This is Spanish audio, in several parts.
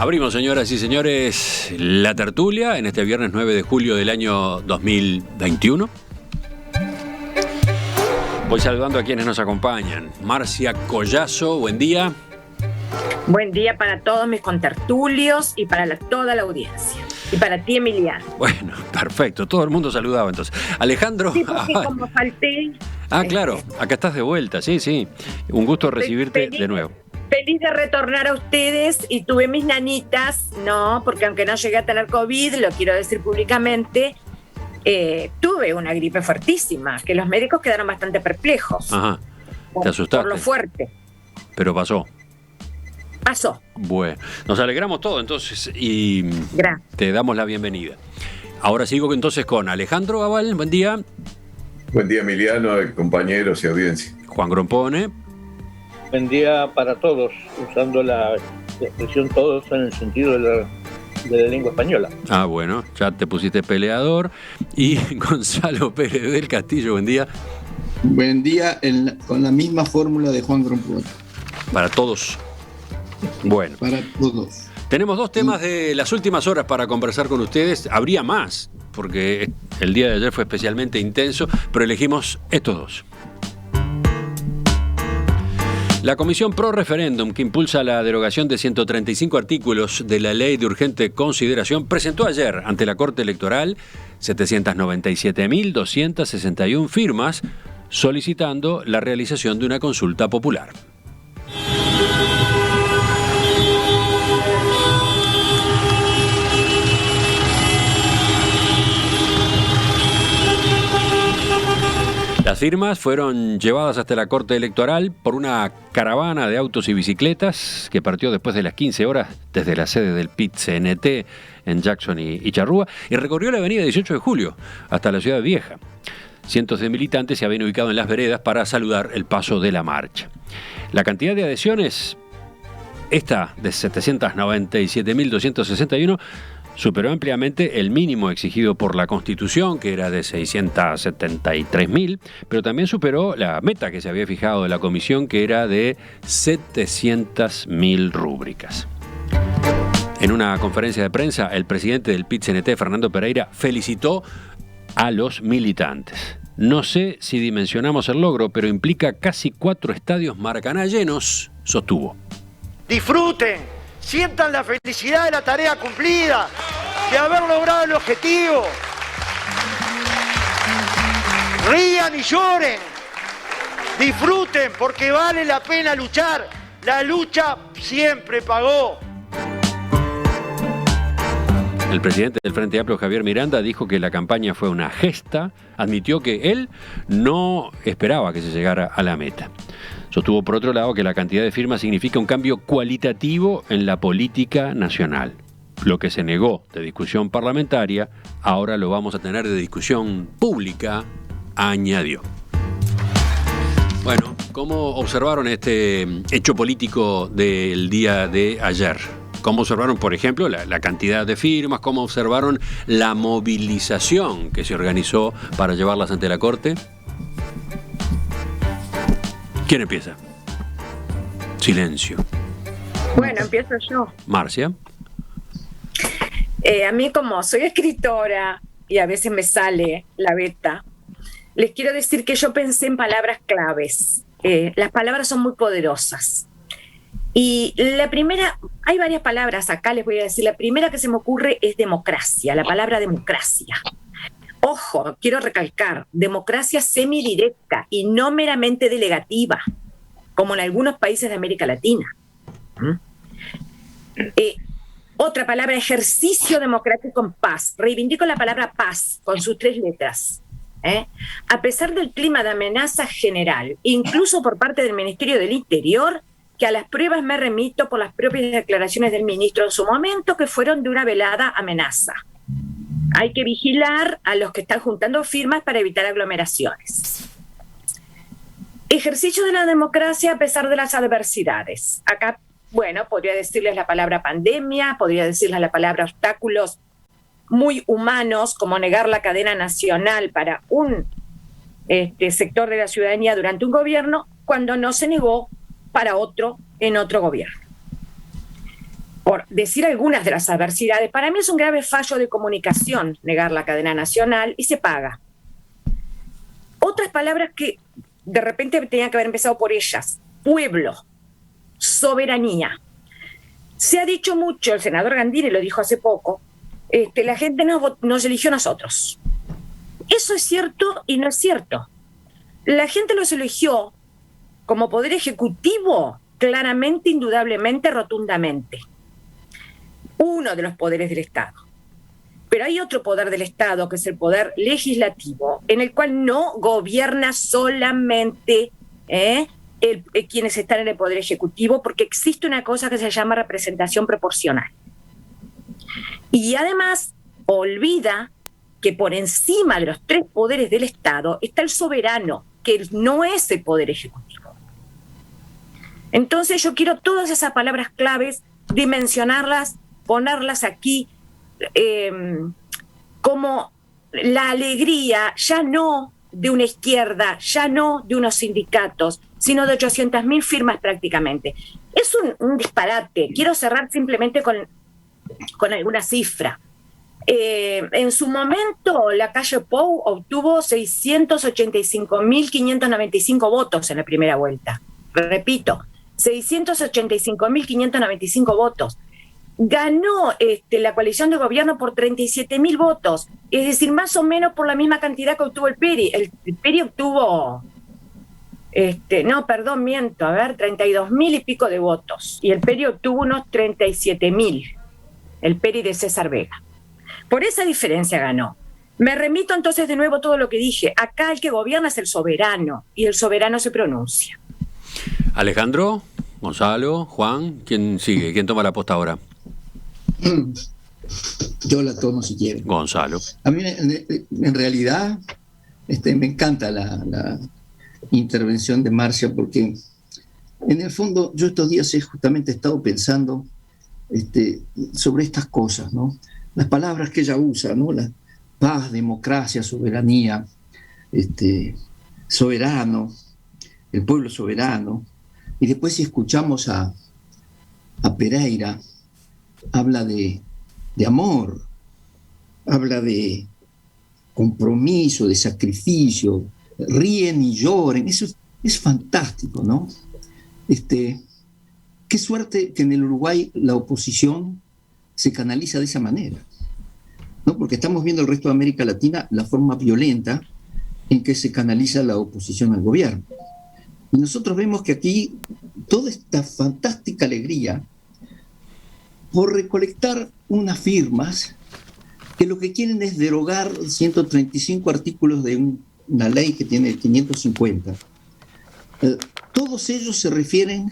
Abrimos, señoras y señores, la tertulia en este viernes 9 de julio del año 2021. Voy saludando a quienes nos acompañan. Marcia Collazo, buen día. Buen día para todos mis contertulios y para toda la audiencia. Y para ti, Emiliano. Bueno, perfecto. Todo el mundo saludaba entonces. Alejandro. Sí, porque como falté... claro. Acá estás de vuelta. Sí. Un gusto recibirte de nuevo. Feliz de retornar a ustedes y tuve mis nanitas, porque aunque no llegué a tener COVID, lo quiero decir públicamente, tuve una gripe fuertísima, que los médicos quedaron bastante perplejos. Ajá. ¿Te asustaste? Por lo fuerte. Pero pasó. Pasó. Bueno, nos alegramos todos entonces y Gracias. Te damos la bienvenida. Ahora sigo entonces con Alejandro Aval, buen día. Buen día, Emiliano, compañeros y audiencia. Juan Grompone. Buen día para todos, usando la expresión todos en el sentido de la lengua española. Bueno, ya te pusiste peleador. Y Gonzalo Pérez del Castillo, buen día. Buen día, con la misma fórmula de Juan Grompone. Para todos. Bueno. Para todos. Tenemos dos temas de las últimas horas para conversar con ustedes. Habría más, porque el día de ayer fue especialmente intenso, pero elegimos estos dos. La Comisión Pro Referéndum, que impulsa la derogación de 135 artículos de la Ley de Urgente Consideración, presentó ayer ante la Corte Electoral 797.261 firmas solicitando la realización de una consulta popular. Las firmas fueron llevadas hasta la Corte Electoral por una caravana de autos y bicicletas que partió después de las 15 horas desde la sede del PIT-CNT en Jackson y Charrúa y recorrió la avenida 18 de Julio hasta la Ciudad Vieja. Cientos de militantes se habían ubicado en las veredas para saludar el paso de la marcha. La cantidad de adhesiones, esta de 797.261, superó ampliamente el mínimo exigido por la Constitución, que era de 673.000, pero también superó la meta que se había fijado de la Comisión, que era de 700.000 rúbricas. En una conferencia de prensa, el presidente del PIT-CNT, Fernando Pereira, felicitó a los militantes. No sé si dimensionamos el logro, pero implica casi 4 estadios Maracaná llenos, sostuvo. Disfruten. Sientan la felicidad de la tarea cumplida, de haber logrado el objetivo. Rían y lloren. Disfruten porque vale la pena luchar. La lucha siempre pagó. El presidente del Frente Amplio, Javier Miranda, dijo que la campaña fue una gesta, admitió que él no esperaba que se llegara a la meta. Sostuvo, por otro lado, que la cantidad de firmas significa un cambio cualitativo en la política nacional. Lo que se negó de discusión parlamentaria, ahora lo vamos a tener de discusión pública, añadió. Bueno, ¿cómo observaron este hecho político del día de ayer? ¿Cómo observaron, por ejemplo, la cantidad de firmas? ¿Cómo observaron la movilización que se organizó para llevarlas ante la Corte? ¿Quién empieza? Silencio. Bueno, empiezo yo. Marcia. A mí, como soy escritora y a veces me sale la beta, les quiero decir que yo pensé en palabras claves. Las palabras son muy poderosas. Y la primera, hay varias palabras acá, les voy a decir. La primera que se me ocurre es democracia, la palabra democracia. Ojo, quiero recalcar, democracia semidirecta y no meramente delegativa, como en algunos países de América Latina. Otra palabra, ejercicio democrático en paz. Reivindico la palabra paz con sus 3 letras. A pesar del clima de amenaza general, incluso por parte del Ministerio del Interior, que a las pruebas me remito por las propias declaraciones del ministro en su momento, que fueron de una velada amenaza. Hay que vigilar a los que están juntando firmas para evitar aglomeraciones. Ejercicio de la democracia a pesar de las adversidades. Acá, bueno, podría decirles la palabra pandemia, podría decirles la palabra obstáculos muy humanos, como negar la cadena nacional para un sector de la ciudadanía durante un gobierno, cuando no se negó para otro en otro gobierno. por decir algunas de las adversidades, para mí es un grave fallo de comunicación negar la cadena nacional y se paga. Otras palabras que de repente tenía que haber empezado por ellas: pueblo, soberanía. Se ha dicho mucho, el senador Gandini lo dijo hace poco, la gente nos eligió a nosotros. Eso es cierto y no es cierto. La gente los eligió como poder ejecutivo claramente, indudablemente, rotundamente. Uno de los poderes del Estado. Pero hay otro poder del Estado, que es el poder legislativo, en el cual no gobierna solamente quienes están en el poder ejecutivo, porque existe una cosa que se llama representación proporcional. Y además olvida que por encima de los tres poderes del Estado está el soberano, que no es el poder ejecutivo. Entonces yo quiero todas esas palabras claves dimensionarlas, ponerlas aquí como la alegría, ya no de una izquierda, ya no de unos sindicatos, sino de 800.000 firmas prácticamente. Es un disparate. Quiero cerrar simplemente con alguna cifra. En su momento, la calle Pou obtuvo 685.595 votos en la primera vuelta. Repito, 685.595 votos. Ganó la coalición de gobierno por 37.000 votos, es decir, más o menos por la misma cantidad que obtuvo el PERI. El PERI obtuvo, 32.000 y pico de votos, y el PERI obtuvo unos 37.000, el PERI de César Vega. Por esa diferencia ganó. Me remito entonces de nuevo a todo lo que dije. Acá el que gobierna es el soberano, y el soberano se pronuncia. Alejandro, Gonzalo, Juan, ¿quién sigue? ¿Quién toma la posta ahora? Yo la tomo si quieren. Gonzalo. A mí en realidad me encanta la intervención de Marcia, porque en el fondo yo estos días he justamente estado pensando sobre estas cosas, ¿no? Las palabras que ella usa, ¿no? La paz, democracia, soberanía, soberano, el pueblo soberano. Y después, si escuchamos a Pereira, habla de amor, habla de compromiso, de sacrificio, ríen y lloren. Eso es fantástico, ¿no? Qué suerte que en el Uruguay la oposición se canaliza de esa manera, ¿no? Porque estamos viendo el resto de América Latina la forma violenta en que se canaliza la oposición al gobierno. Y nosotros vemos que aquí toda esta fantástica alegría por recolectar unas firmas que lo que quieren es derogar 135 artículos de una ley que tiene 550. Todos ellos se refieren,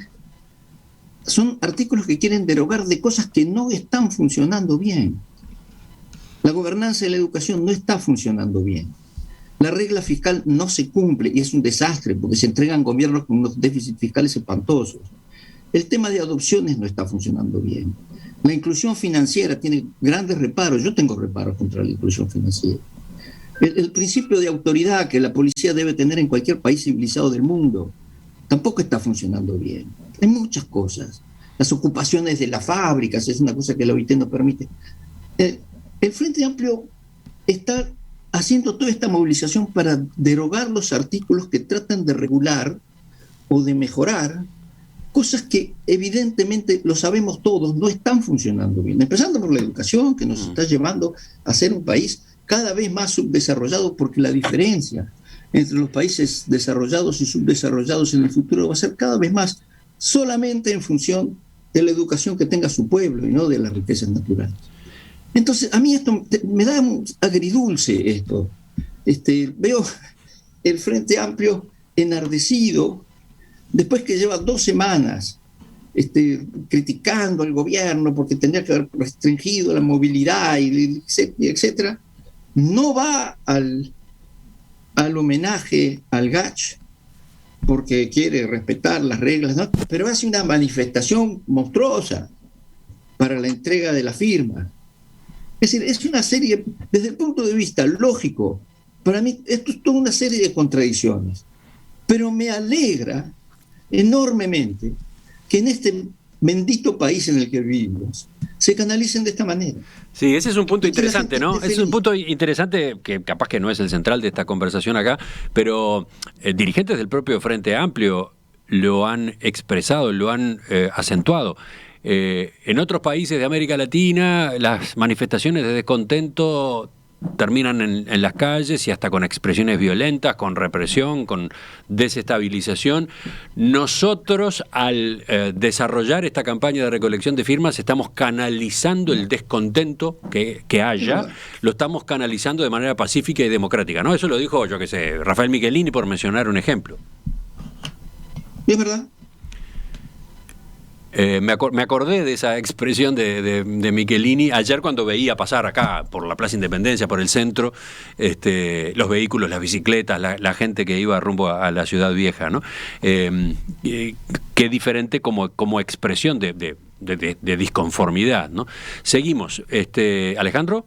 son artículos que quieren derogar de cosas que no están funcionando bien. La gobernanza de la educación no está funcionando bien. La regla fiscal no se cumple y es un desastre porque se entregan gobiernos con unos déficits fiscales espantosos. El tema de adopciones no está funcionando bien. La inclusión financiera tiene grandes reparos. Yo tengo reparos contra la inclusión financiera. El principio de autoridad que la policía debe tener en cualquier país civilizado del mundo tampoco está funcionando bien. Hay muchas cosas. Las ocupaciones de las fábricas es una cosa que la OIT no permite. El Frente Amplio está haciendo toda esta movilización para derogar los artículos que tratan de regular o de mejorar cosas que evidentemente, lo sabemos todos, no están funcionando bien. Empezando por la educación, que nos está llevando a ser un país cada vez más subdesarrollado, porque la diferencia entre los países desarrollados y subdesarrollados en el futuro va a ser cada vez más solamente en función de la educación que tenga su pueblo y no de las riquezas naturales. Entonces, a mí esto me da un agridulce esto. Veo el Frente Amplio enardecido, después que lleva 2 semanas criticando al gobierno porque tendría que haber restringido la movilidad, y etcétera. No va al homenaje al GACH porque quiere respetar las reglas, ¿no? Pero hace una manifestación monstruosa para la entrega de la firma. Es decir, es una serie, desde el punto de vista lógico, para mí esto es toda una serie de contradicciones. Pero me alegra enormemente que en este bendito país en el que vivimos, se canalicen de esta manera. Sí, ese es un punto Entonces, interesante, ¿no? Ese es un punto interesante que capaz que no es el central de esta conversación acá, pero dirigentes del propio Frente Amplio lo han expresado, lo han acentuado. En otros países de América Latina, las manifestaciones de descontento terminan en las calles y hasta con expresiones violentas, con represión, con desestabilización. Nosotros, al desarrollar esta campaña de recolección de firmas, estamos canalizando el descontento que haya, lo estamos canalizando de manera pacífica y democrática, ¿no? Eso lo dijo, yo qué sé, Rafael Michelini, por mencionar un ejemplo. Es verdad. Me acordé de esa expresión de Michelini ayer cuando veía pasar acá por la Plaza Independencia, por el centro, los vehículos, las bicicletas, la gente que iba rumbo a la Ciudad Vieja, ¿no? Qué diferente como expresión de disconformidad, ¿no? Seguimos. Alejandro.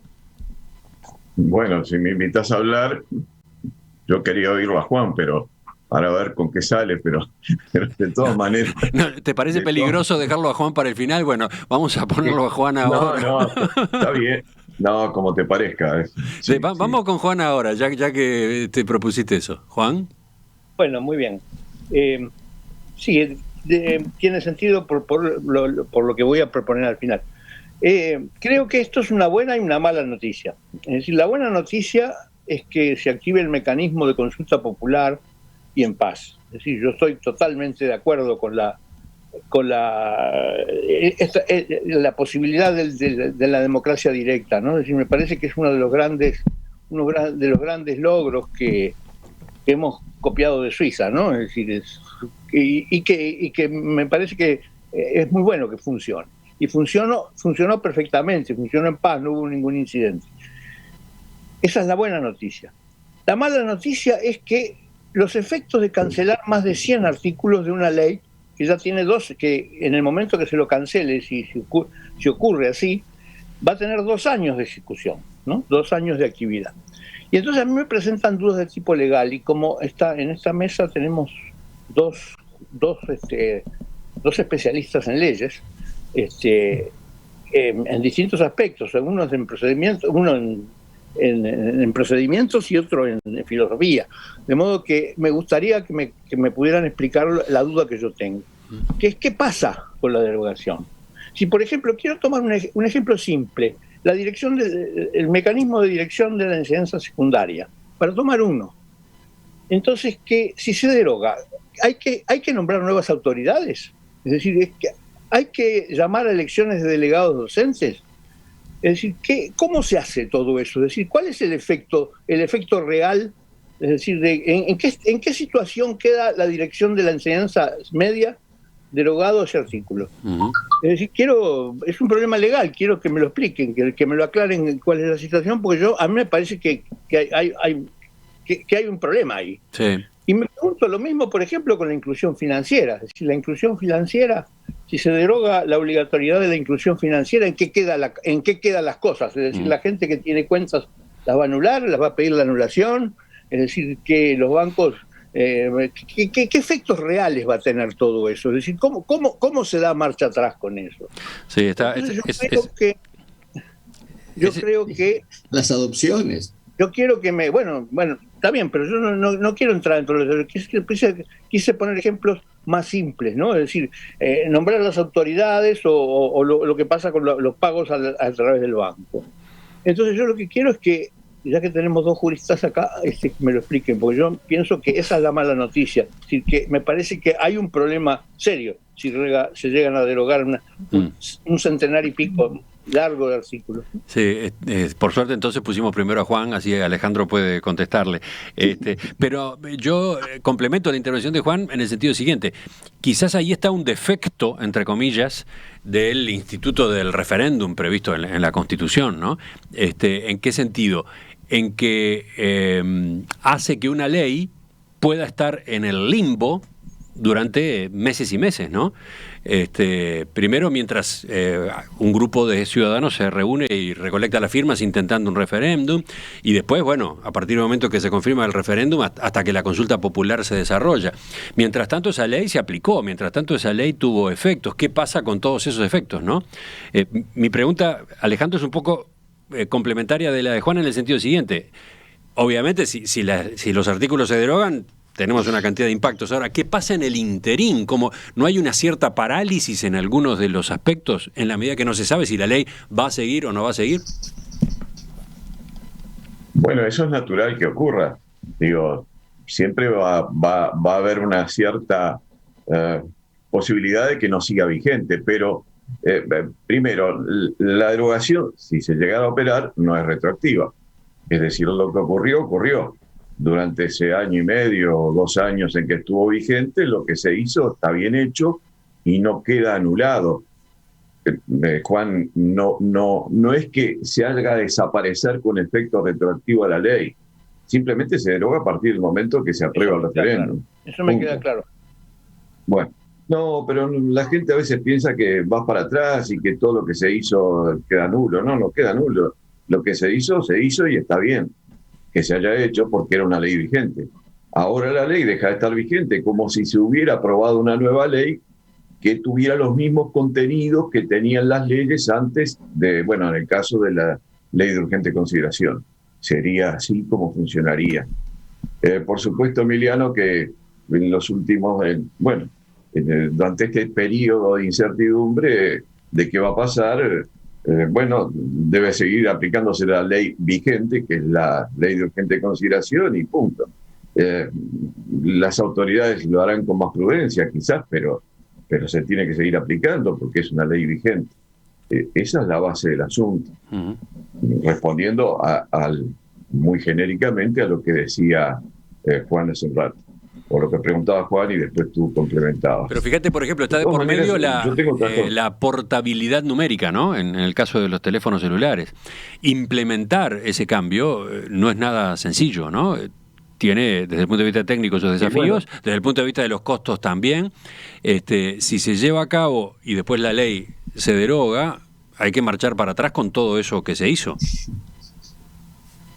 Bueno, si me invitas a hablar, yo quería oírlo a Juan, pero para ver con qué sale, pero de todas maneras... No, ¿te parece peligroso dejarlo a Juan para el final? Bueno, vamos a ponerlo a Juan ahora. No, está bien. No, como te parezca. Sí, vamos con Juan ahora, ya que te propusiste eso. ¿Juan? Bueno, muy bien. Sí, tiene sentido por lo que voy a proponer al final. Creo que esto es una buena y una mala noticia. Es decir, la buena noticia es que se active el mecanismo de consulta popular y en paz. Es decir, yo estoy totalmente de acuerdo con la posibilidad de la democracia directa, ¿no? Es decir, me parece que es uno de los grandes logros que hemos copiado de Suiza, ¿no? Es decir, y que me parece que es muy bueno que funcione. Y funcionó perfectamente, funcionó en paz, no hubo ningún incidente. Esa es la buena noticia. La mala noticia es que los efectos de cancelar más de 100 artículos de una ley, que ya tiene que en el momento que se lo cancele, si ocurre así, va a tener 2 años de ejecución, ¿no? 2 años de actividad. Y entonces a mí me presentan dudas de tipo legal, y como en esta mesa tenemos dos especialistas en leyes, en distintos aspectos, uno en procedimientos, uno en procedimientos y otro en filosofía. De modo que me gustaría que me pudieran explicar la duda que yo tengo. ¿Qué pasa con la derogación? Si, por ejemplo, quiero tomar un ejemplo simple, el mecanismo de dirección de la enseñanza secundaria, para tomar uno. Entonces, que si se deroga, ¿hay que nombrar nuevas autoridades? Es decir, ¿hay que llamar a elecciones de delegados docentes? Es decir, ¿cómo se hace todo eso? Es decir, ¿cuál es el efecto real? Es decir, ¿en qué situación queda la dirección de la enseñanza media derogado ese artículo? Uh-huh. Es decir, es un problema legal, quiero que me lo expliquen, que me lo aclaren cuál es la situación, porque a mí me parece que hay un problema ahí. Sí. Y me pregunto lo mismo, por ejemplo, con la inclusión financiera. Es decir, la inclusión financiera, si se deroga la obligatoriedad de la inclusión financiera, ¿en qué quedan las cosas? Es decir, la gente que tiene cuentas las va a anular, las va a pedir la anulación. Es decir, que los bancos, ¿qué efectos reales va a tener todo eso? Es decir, ¿cómo se da marcha atrás con eso? Sí, yo creo que las adopciones. Yo quiero que bueno, está bien, pero yo no quiero entrar dentro de eso. Quise poner ejemplos más simples, ¿no? Es decir, nombrar las autoridades o lo que pasa con los pagos a través del banco. Entonces yo lo que quiero es que, ya que tenemos 2 juristas acá, me lo expliquen, porque yo pienso que esa es la mala noticia. Es decir, que me parece que hay un problema serio si se llegan a derogar un centenar y pico largo de artículos. Sí, por suerte entonces pusimos primero a Juan, así Alejandro puede contestarle. Pero yo complemento la intervención de Juan en el sentido siguiente. Quizás ahí está un defecto, entre comillas, del instituto del referéndum previsto en la Constitución, ¿no? ¿En qué sentido? En que hace que una ley pueda estar en el limbo durante meses y meses, ¿no? Primero mientras un grupo de ciudadanos se reúne y recolecta las firmas intentando un referéndum, y después, bueno, a partir del momento que se confirma el referéndum hasta que la consulta popular se desarrolla. Mientras tanto esa ley se aplicó, mientras tanto esa ley tuvo efectos. ¿Qué pasa con todos esos efectos, no? Mi pregunta, Alejandro, es un poco complementaria de la de Juan en el sentido siguiente. Obviamente, si los artículos se derogan, tenemos una cantidad de impactos. Ahora, ¿qué pasa en el interín? ¿Cómo no hay una cierta parálisis en algunos de los aspectos en la medida que no se sabe si la ley va a seguir o no va a seguir? Bueno, eso es natural que ocurra. Digo, siempre va a haber una cierta posibilidad de que no siga vigente, pero primero, la derogación, si se llegara a operar, no es retroactiva. Es decir, lo que ocurrió. Durante ese año y medio o 2 años en que estuvo vigente, lo que se hizo está bien hecho y no queda anulado. Juan, no es que se haga desaparecer con efecto retroactivo a la ley. Simplemente se deroga a partir del momento que se aprueba el referéndum. Eso me queda claro. Bueno, no, pero la gente a veces piensa que va para atrás y que todo lo que se hizo queda nulo. No queda nulo. Lo que se hizo y está bien que se haya hecho porque era una ley vigente. Ahora la ley deja de estar vigente, como si se hubiera aprobado una nueva ley que tuviera los mismos contenidos que tenían las leyes antes de, bueno, en el caso de la ley de urgente consideración. Sería así como funcionaría. Por supuesto, Emiliano, que en los últimos, durante este periodo de incertidumbre de qué va a pasar, debe seguir aplicándose la ley vigente, que es la ley de urgente consideración, y punto. Las autoridades lo harán con más prudencia, quizás, pero se tiene que seguir aplicando porque es una ley vigente. Esa es la base del asunto. Uh-huh. Respondiendo muy genéricamente a lo que decía Juan hace un rato, o lo que preguntaba Juan y después tú complementabas. Pero fíjate, por ejemplo, está de por medio la portabilidad numérica, ¿no? En el caso de los teléfonos celulares. Implementar ese cambio no es nada sencillo, ¿no? Tiene, desde el punto de vista técnico, sus desafíos, desde el punto de vista de los costos también. Si se lleva a cabo y después la ley se deroga, hay que marchar para atrás con todo eso que se hizo.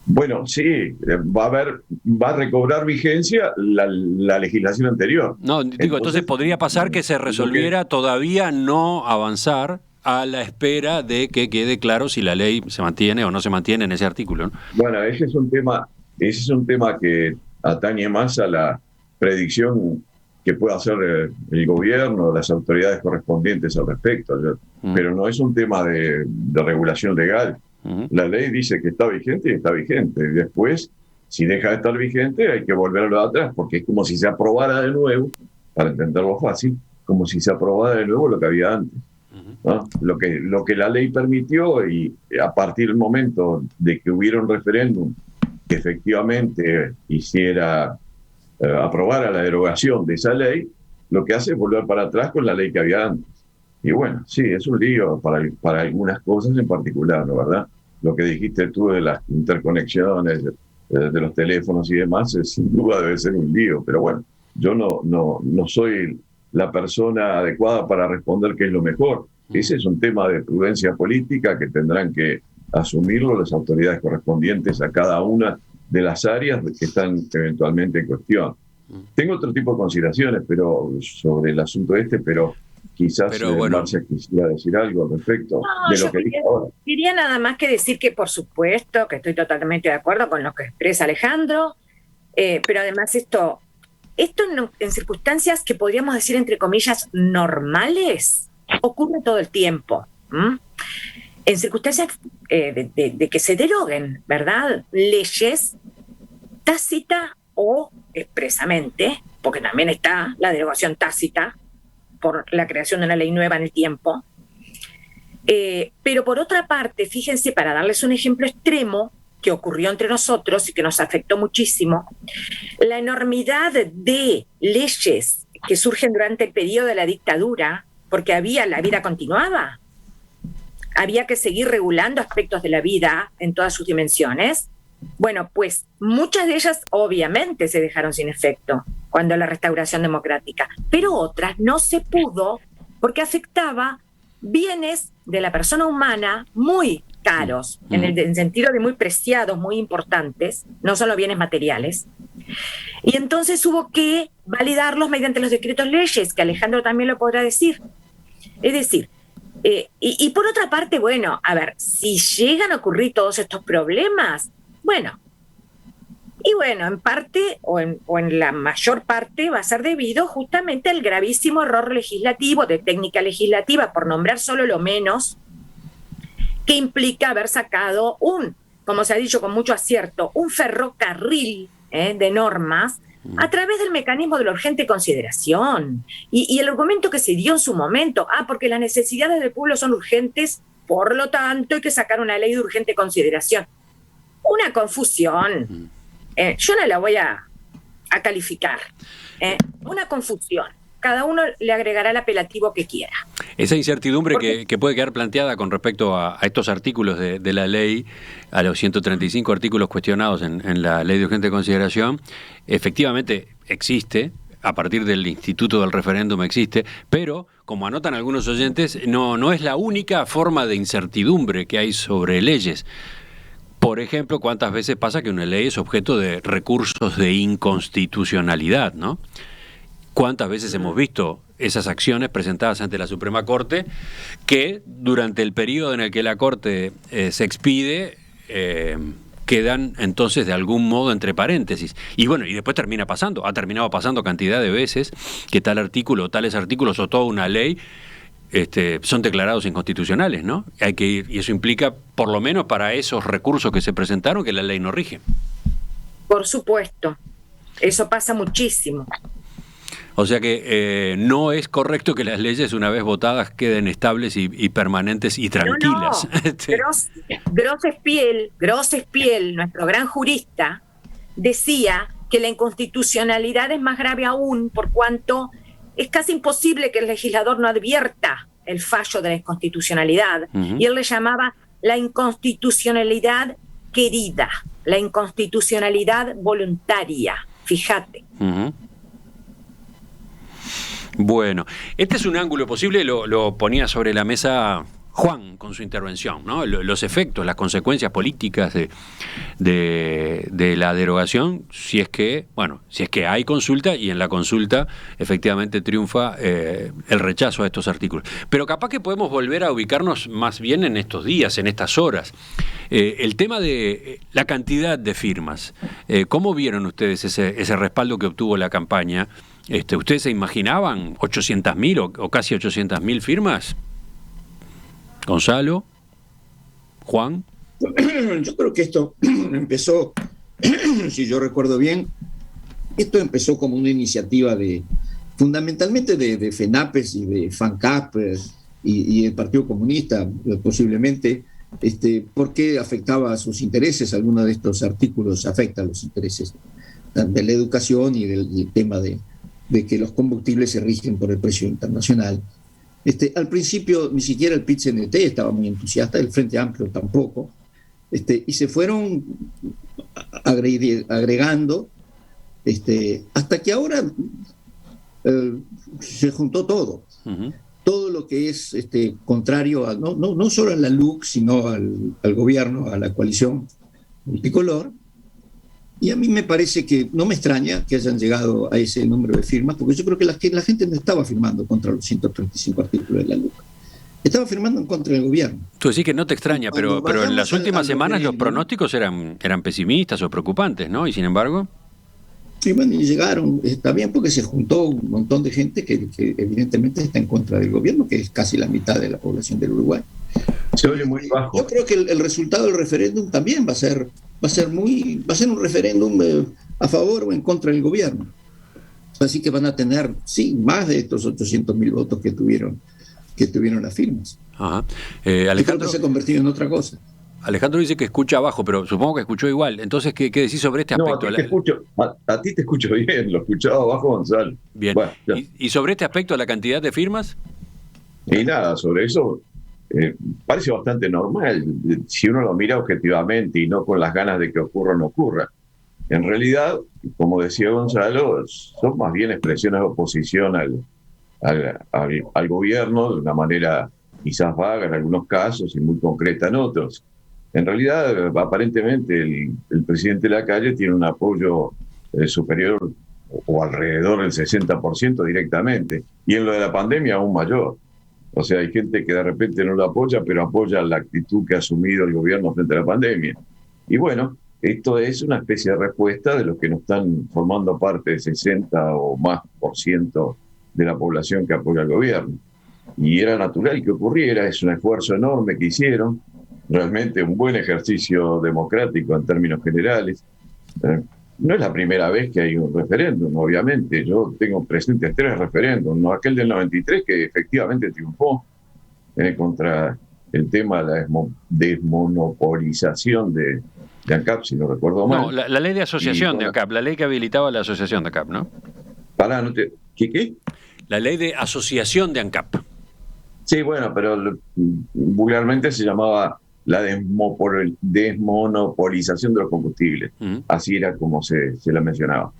Bueno, sí, va a recobrar vigencia la legislación anterior. No, digo, entonces podría pasar que se resolviera todavía no avanzar a la espera de que quede claro si la ley se mantiene o no se mantiene en ese artículo, ¿no? Bueno, ese es un tema que atañe más a la predicción que pueda hacer el gobierno, las autoridades correspondientes al respecto. Pero no es un tema de regulación legal. La ley dice que está vigente y está vigente. Y después, si deja de estar vigente, hay que volverlo atrás, porque es como si se aprobara de nuevo, para entenderlo fácil, como si se aprobara de nuevo lo que había antes, ¿no? Lo que la ley permitió, y a partir del momento de que hubiera un referéndum que efectivamente aprobara la derogación de esa ley, lo que hace es volver para atrás con la ley que había antes. Y bueno, sí, es un lío para algunas cosas en particular, ¿no? ¿Verdad? Lo que dijiste tú de las interconexiones, de los teléfonos y demás, sin duda debe ser un lío. Pero bueno, yo no soy la persona adecuada para responder qué es lo mejor. Ese es un tema de prudencia política que tendrán que asumirlo las autoridades correspondientes a cada una de las áreas que están eventualmente en cuestión. Tengo otro tipo de consideraciones sobre el asunto pero quizás Marcia quisiera decir algo al respecto de lo que dije ahora. Quería nada más que decir que, por supuesto, que estoy totalmente de acuerdo con lo que expresa Alejandro, pero además esto en circunstancias que podríamos decir, entre comillas, normales, ocurre todo el tiempo. En circunstancias de que se deroguen, ¿verdad?, leyes tácita o expresamente, porque también está la derogación tácita por la creación de una ley nueva en el tiempo. Pero por otra parte, fíjense, para darles un ejemplo extremo que ocurrió entre nosotros y que nos afectó muchísimo, la enormidad de leyes que surgen durante el periodo de la dictadura, porque la vida continuaba. Había que seguir regulando aspectos de la vida en todas sus dimensiones, Bueno, pues muchas de ellas obviamente se dejaron sin efecto cuando la restauración democrática, pero otras no se pudo porque afectaba bienes de la persona humana muy caros, en el sentido de muy preciados, muy importantes, no solo bienes materiales. Y entonces hubo que validarlos mediante los decretos leyes, que Alejandro también lo podrá decir. Es decir, y por otra parte, bueno, a ver, si llegan a ocurrir todos estos problemas, bueno, en parte o en la mayor parte va a ser debido justamente al gravísimo error legislativo, de técnica legislativa, por nombrar solo lo menos, que implica haber sacado como se ha dicho con mucho acierto, un ferrocarril de normas a través del mecanismo de la urgente consideración. Y el argumento que se dio en su momento, porque las necesidades del pueblo son urgentes, por lo tanto hay que sacar una ley de urgente consideración. Una confusión. Yo no la voy a calificar. Una confusión. Cada uno le agregará el apelativo que quiera. Esa incertidumbre que puede quedar planteada con respecto a estos artículos de la ley, a los 135 artículos cuestionados en la ley de urgente consideración, efectivamente existe, a partir del instituto del referéndum existe, pero, como anotan algunos oyentes, no es la única forma de incertidumbre que hay sobre leyes. Por ejemplo, ¿cuántas veces pasa que una ley es objeto de recursos de inconstitucionalidad, ¿no? ¿Cuántas veces hemos visto esas acciones presentadas ante la Suprema Corte que durante el periodo en el que la Corte se expide quedan entonces de algún modo entre paréntesis? Y bueno, y después ha terminado pasando cantidad de veces que tal artículo, tales artículos o toda una ley son declarados inconstitucionales, ¿no? Hay que ir, y eso implica, por lo menos para esos recursos que se presentaron, que la ley no rige. Por supuesto, eso pasa muchísimo. O sea que no es correcto que las leyes, una vez votadas, queden estables y permanentes y tranquilas. No. Grosespiel, nuestro gran jurista, decía que la inconstitucionalidad es más grave aún por cuanto es casi imposible que el legislador no advierta el fallo de la inconstitucionalidad. Y él le llamaba la inconstitucionalidad querida, la inconstitucionalidad voluntaria. Fíjate. Bueno, este es un ángulo posible, lo ponía sobre la mesa Juan con su intervención, ¿no? Los efectos, las consecuencias políticas de la derogación, si es que hay consulta, y en la consulta efectivamente triunfa el rechazo a estos artículos. Pero capaz que podemos volver a ubicarnos más bien en estos días, en estas horas. El tema de la cantidad de firmas, ¿cómo vieron ustedes ese respaldo que obtuvo la campaña? ¿Ustedes se imaginaban 800.000 o casi 800.000 firmas? Gonzalo, Juan. Yo creo que esto empezó, si yo recuerdo bien, esto empezó como una iniciativa fundamentalmente de FENAPES y de FANCAP y el Partido Comunista, posiblemente, porque afectaba a sus intereses. Algunos de estos artículos afectan los intereses de la educación y del tema de que los combustibles se rigen por el precio internacional. Al principio ni siquiera el PIT-CNT estaba muy entusiasta, el Frente Amplio tampoco, y se fueron agregando hasta que ahora se juntó todo. Todo lo que es contrario no solo a la LUC, sino al gobierno, a la coalición multicolor. Y a mí me parece que no me extraña que hayan llegado a ese número de firmas, porque yo creo que la gente no estaba firmando contra los 135 artículos de la LUC. Estaba firmando en contra del gobierno. Tú decís que no te extraña, pero en las últimas semanas los pronósticos eran pesimistas o preocupantes, ¿no? Y sin embargo... Sí, bueno, y llegaron, está bien, porque se juntó un montón de gente que evidentemente está en contra del gobierno, que es casi la mitad de la población del Uruguay. Se oye muy bajo. Yo creo que el resultado del referéndum también va a ser un referéndum a favor o en contra del gobierno. Así que van a tener, sí, más de estos 800.000 votos que tuvieron las firmas. Ajá. Alejandro se ha convertido en otra cosa. Alejandro dice que escucha abajo, pero supongo que escuchó igual. Entonces, ¿qué decís sobre este aspecto? A ti te escucho bien, lo escuchaba abajo, Gonzalo. Bien. Bueno, ¿Y sobre este aspecto, la cantidad de firmas? Y nada, sobre eso parece bastante normal, si uno lo mira objetivamente y no con las ganas de que ocurra o no ocurra. En realidad, como decía Gonzalo, son más bien expresiones de oposición al gobierno, de una manera quizás vaga en algunos casos y muy concreta en otros. En realidad, aparentemente, el presidente Lacalle tiene un apoyo superior o alrededor del 60% directamente, y en lo de la pandemia aún mayor. O sea, hay gente que de repente no lo apoya, pero apoya la actitud que ha asumido el gobierno frente a la pandemia. Y bueno, esto es una especie de respuesta de los que no están formando parte del 60 o más % de la población que apoya al gobierno. Y era natural que ocurriera, es un esfuerzo enorme que hicieron, realmente un buen ejercicio democrático en términos generales. No es la primera vez que hay un referéndum, obviamente. Yo tengo presentes 3 referéndums, ¿no? Aquel del 93 que efectivamente triunfó contra el tema de la desmonopolización de ANCAP, si no recuerdo mal. No, la ley de asociación de ANCAP, la ley que habilitaba la asociación de ANCAP, ¿no? ¿Qué? La ley de asociación de ANCAP. Sí, bueno, pero vulgarmente se llamaba la desmonopolización de los combustibles. Así era como se la mencionaba.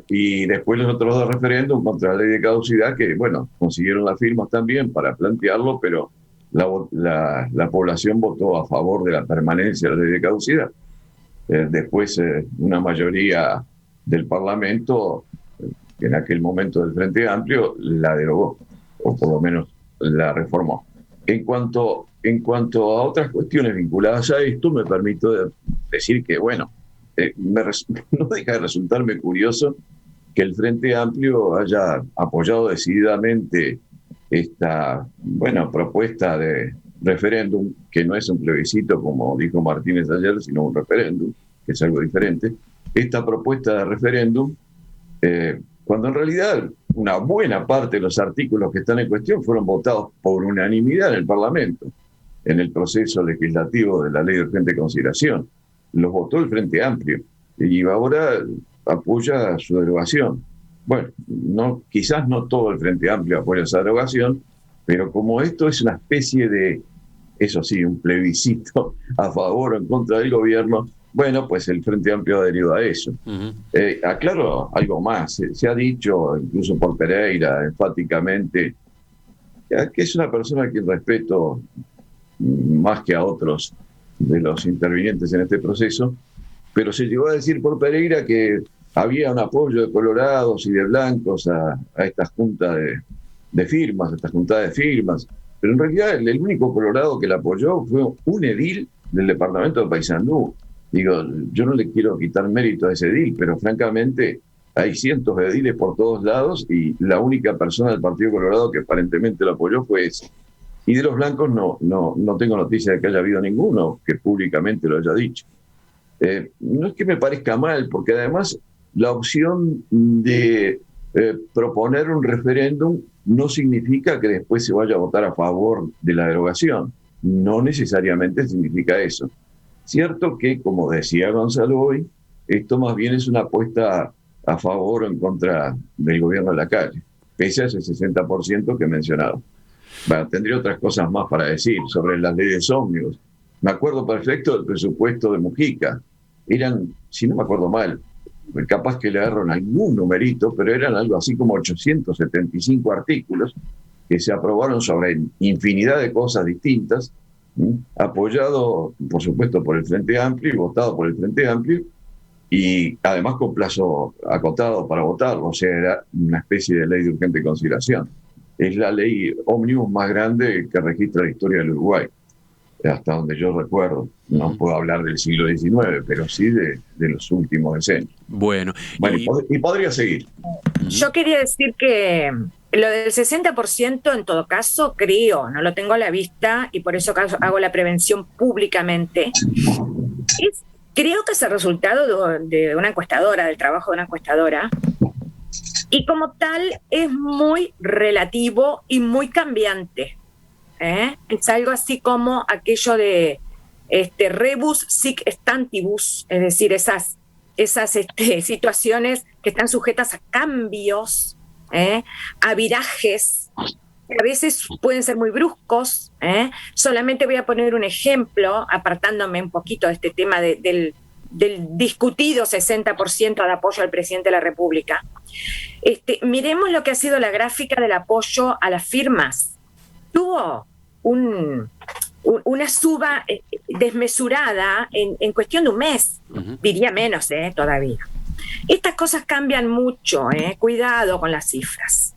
Y después los otros 2 referéndums contra la ley de caducidad, que, bueno, consiguieron las firmas también para plantearlo, pero la población votó a favor de la permanencia de la ley de caducidad. Después, una mayoría del Parlamento, en aquel momento del Frente Amplio, la derogó, o por lo menos la reformó. En cuanto a otras cuestiones vinculadas a esto, me permito decir que, bueno, no deja de resultarme curioso que el Frente Amplio haya apoyado decididamente esta propuesta de referéndum, que no es un plebiscito, como dijo Martínez ayer, sino un referéndum, que es algo diferente. Esta propuesta de referéndum, cuando en realidad una buena parte de los artículos que están en cuestión fueron votados por unanimidad en el Parlamento, en el proceso legislativo de la Ley de Urgente Consideración. Los votó el Frente Amplio y ahora apoya su derogación. Bueno, quizás no todo el Frente Amplio apoya esa derogación, pero como esto es una especie de, eso sí, un plebiscito a favor o en contra del gobierno, bueno, pues el Frente Amplio adherido a eso. Aclaro algo más. Se ha dicho, incluso por Pereira, enfáticamente, que es una persona a quien respeto más que a otros de los intervinientes en este proceso, pero se llegó a decir por Pereira que había un apoyo de colorados y de blancos a esta junta de firmas, a esta juntada de firmas, pero en realidad el único colorado que la apoyó fue un edil del departamento de Paysandú. Digo, yo no le quiero quitar mérito a ese edil, pero francamente hay cientos de ediles por todos lados y la única persona del Partido Colorado que aparentemente lo apoyó fue ese. Y de los blancos no tengo noticia de que haya habido ninguno que públicamente lo haya dicho. No es que me parezca mal, porque además la opción de proponer un referéndum no significa que después se vaya a votar a favor de la derogación. No necesariamente significa eso. Cierto que, como decía Gonzalo hoy, esto más bien es una apuesta a favor o en contra del gobierno de Lacalle, pese a ese 60% que he mencionado. Bueno, tendría otras cosas más para decir sobre las leyes ómnibus. Me acuerdo perfecto del presupuesto de Mujica. Eran, si no me acuerdo mal, capaz que le agarraron algún numerito, pero eran algo así como 875 artículos que se aprobaron sobre infinidad de cosas distintas, apoyado, por supuesto, por el Frente Amplio y votado por el Frente Amplio, y además con plazo acotado para votarlo. O sea, era una especie de ley de urgente consideración. Es la ley ómnibus más grande que registra la historia del Uruguay, hasta donde yo recuerdo. No puedo hablar del siglo XIX, pero sí de los últimos decenios. Bueno, y podría seguir. Yo quería decir que lo del 60% en todo caso, creo, no lo tengo a la vista y por eso hago la prevención públicamente, creo que es el resultado de una encuestadora, del trabajo de una encuestadora, y como tal es muy relativo y muy cambiante. Es algo así como aquello de rebus sic stantibus, es decir, esas situaciones que están sujetas a cambios, a virajes, a veces pueden ser muy bruscos. Solamente voy a poner un ejemplo, apartándome un poquito de este tema del discutido 60% de apoyo al presidente de la República. Miremos lo que ha sido la gráfica del apoyo a las firmas. Tuvo una suba desmesurada en cuestión de un mes, diría menos todavía. Estas cosas cambian mucho, cuidado con las cifras.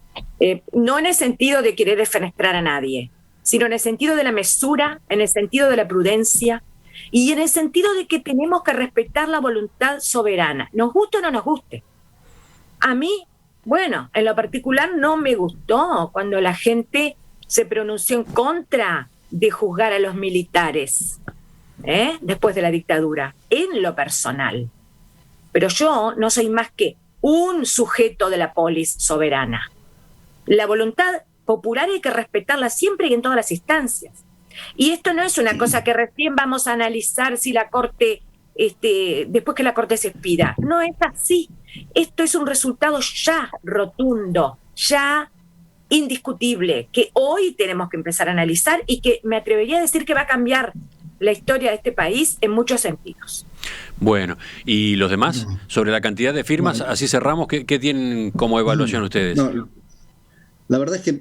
No en el sentido de querer defenestrar a nadie, sino en el sentido de la mesura, en el sentido de la prudencia y en el sentido de que tenemos que respetar la voluntad soberana, nos guste o no nos guste. A mí, bueno, en lo particular no me gustó cuando la gente se pronunció en contra de juzgar a los militares después de la dictadura, en lo personal. Pero yo no soy más que un sujeto de la polis soberana. La voluntad popular hay que respetarla siempre y en todas las instancias. Y esto no es una cosa que recién vamos a analizar si la Corte, después que la Corte se expida. No es así. Esto es un resultado ya rotundo, ya indiscutible, que hoy tenemos que empezar a analizar y que me atrevería a decir que va a cambiar la historia de este país en muchos sentidos. Bueno, ¿y los demás? Sobre la cantidad de firmas, así cerramos, ¿qué tienen como evaluación ustedes? No, la verdad es que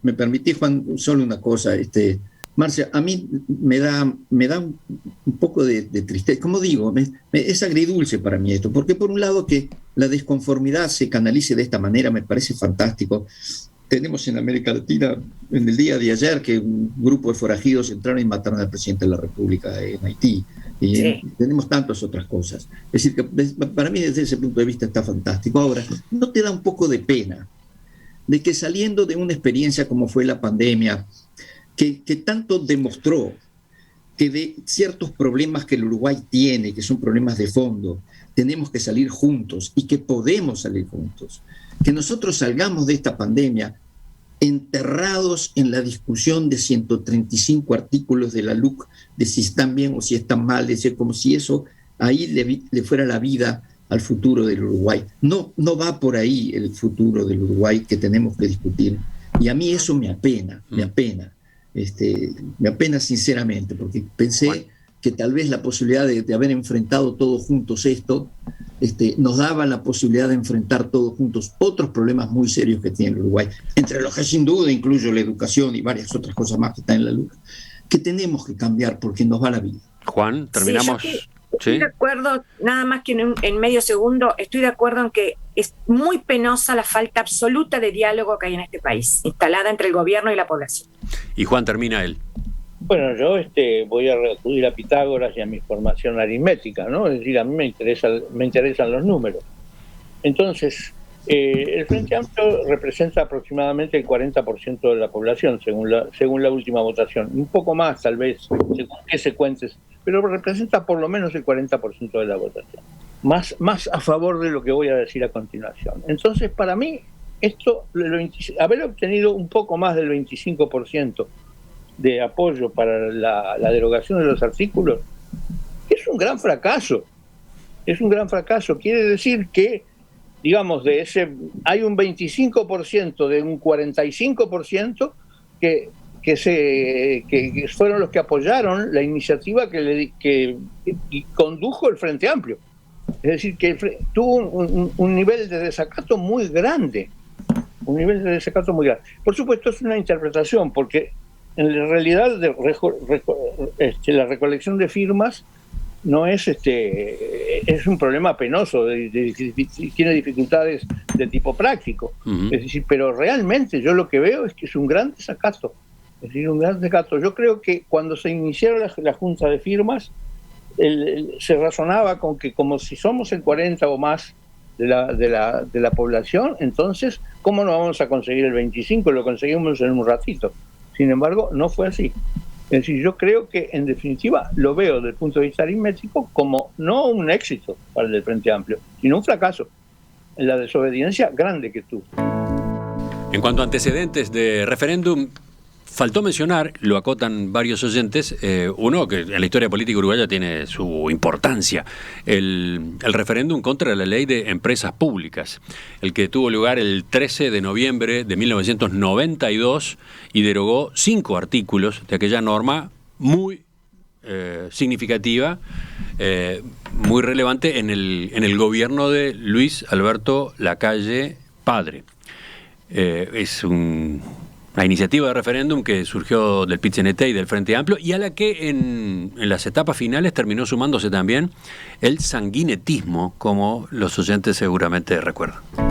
me permití, Juan, solo una cosa, Marcia, a mí me da un poco de tristeza, como digo, es agridulce para mí esto, porque por un lado que la desconformidad se canalice de esta manera me parece fantástico. Tenemos en América Latina, en el día de ayer, que un grupo de forajidos entraron y mataron al presidente de la República en Haití. Y sí, tenemos tantas otras cosas. Es decir, que para mí desde ese punto de vista está fantástico. Ahora, ¿no te da un poco de pena de que saliendo de una experiencia como fue la pandemia, que tanto demostró que de ciertos problemas que el Uruguay tiene, que son problemas de fondo, tenemos que salir juntos y que podemos salir juntos? Que nosotros salgamos de esta pandemia enterrados en la discusión de 135 artículos de la LUC, de si están bien o si están mal, es decir, como si eso ahí le fuera la vida al futuro del Uruguay. No va por ahí el futuro del Uruguay que tenemos que discutir. Y a mí eso me apena, me apena sinceramente, porque pensé que tal vez la posibilidad de haber enfrentado todos juntos esto, nos daba la posibilidad de enfrentar todos juntos otros problemas muy serios que tiene el Uruguay, entre los que sin duda incluyo la educación y varias otras cosas más que están en la luz, que tenemos que cambiar porque nos va la vida. Juan, terminamos. Sí, estoy de acuerdo, nada más que en medio segundo, estoy de acuerdo en que es muy penosa la falta absoluta de diálogo que hay en este país, instalada entre el gobierno y la población. Y Juan, termina él. Bueno, yo voy a acudir a Pitágoras y a mi formación aritmética, ¿no? Es decir, a mí me interesan los números. Entonces, el Frente Amplio representa aproximadamente el 40% de la población, según la última votación. Un poco más, tal vez, según qué se cuentes, pero representa por lo menos el 40% de la votación. Más a favor de lo que voy a decir a continuación. Entonces, para mí, haber obtenido un poco más del 25% de apoyo para la derogación de los artículos, es un gran fracaso. Es un gran fracaso. Quiere decir que, digamos, hay un 25% de un 45% que fueron los que apoyaron la iniciativa que condujo el Frente Amplio. Es decir, que tuvo un nivel de desacato muy grande. Por supuesto, es una interpretación, porque en realidad la recolección de firmas no es un problema penoso, tiene dificultades de tipo práctico. Es decir, pero realmente yo lo que veo es que es un gran desacato. Yo creo que cuando se iniciaron la junta de firmas, se razonaba con que como si somos el 40 o más de la población, entonces, ¿cómo no vamos a conseguir el 25? Lo conseguimos en un ratito. Sin embargo, no fue así. Es decir, yo creo que, en definitiva, lo veo desde el punto de vista aritmético como no un éxito para el Frente Amplio, sino un fracaso en la desobediencia grande que tuvo. En cuanto a antecedentes de referéndum, Faltó mencionar, lo acotan varios oyentes, uno que en la historia política uruguaya tiene su importancia, el referéndum contra la ley de empresas públicas, el que tuvo lugar el 13 de noviembre de 1992 y derogó 5 artículos de aquella norma muy significativa, muy relevante en el gobierno de Luis Alberto Lacalle Padre. Es una iniciativa de referéndum que surgió del PIT-CNT y del Frente Amplio, y a la que en las etapas finales terminó sumándose también el sanguinetismo, como los oyentes seguramente recuerdan.